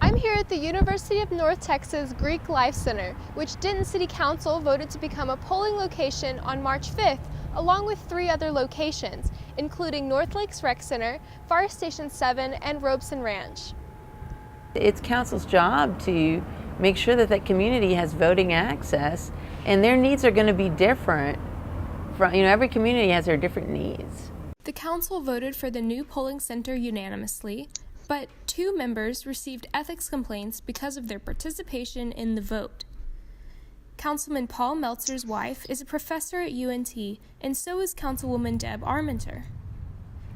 I'm here at the University of North Texas Greek Life Center, which Denton City Council voted to become a polling location on March 5th, along with 3 other locations, including North Lakes Rec Center, Fire Station 7, and Robeson Ranch. It's council's job to make sure that that community has voting access, and their needs are going to be different. Every community has their different needs. The council voted for the new polling center unanimously, but 2 members received ethics complaints because of their participation in the vote. Councilman Paul Meltzer's wife is a professor at UNT, and so is Councilwoman Deb Armenter.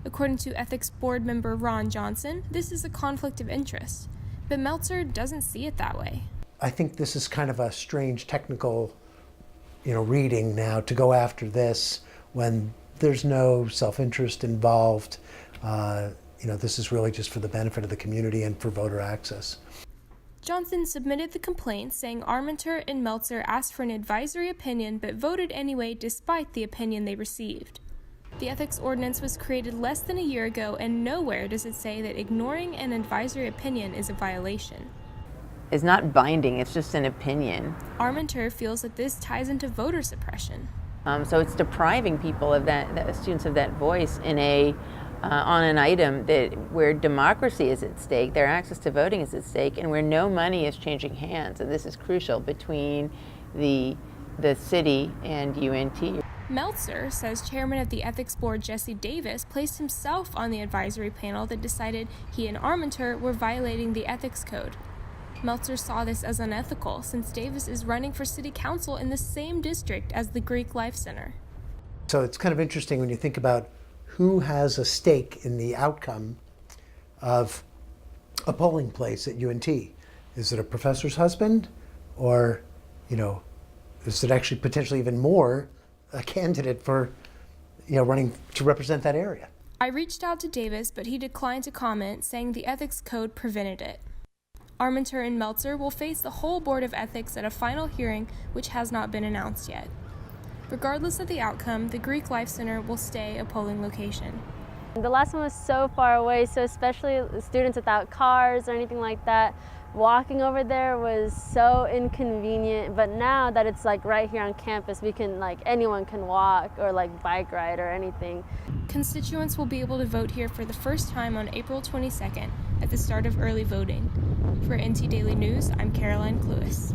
According to Ethics Board member Ron Johnson, this is a conflict of interest, but Meltzer doesn't see it that way. I think this is kind of a strange technical, reading now to go after this when there's no self-interest involved. This is really just for the benefit of the community and for voter access. Johnson submitted the complaint saying Armenter and Meltzer asked for an advisory opinion but voted anyway despite the opinion they received. The ethics ordinance was created less than a year ago, and nowhere does it say that ignoring an advisory opinion is a violation. It's not binding, it's just an opinion. Armenter feels that this ties into voter suppression. So it's depriving people of that students of that voice on an item where democracy is at stake, their access to voting is at stake, and where no money is changing hands. And this is crucial between the city and UNT. Meltzer says Chairman of the Ethics Board Jesse Davis placed himself on the advisory panel that decided he and Armenter were violating the ethics code. Meltzer saw this as unethical since Davis is running for city council in the same district as the Greek Life Center. So it's kind of interesting when you think about who has a stake in the outcome of a polling place at UNT. Is it a professor's husband, or, is it actually potentially even more a candidate for, running to represent that area? I reached out to Davis, but he declined to comment, saying the ethics code prevented it. Armenter and Meltzer will face the whole Board of Ethics at a final hearing, which has not been announced yet. Regardless of the outcome, the Greek Life Center will stay a polling location. The last one was so far away, so especially students without cars or anything like that, walking over there was so inconvenient. But now that it's right here on campus, anyone can walk or bike ride or anything. Constituents will be able to vote here for the first time on April 22nd at the start of early voting. For NT Daily News, I'm Caroline Cluess.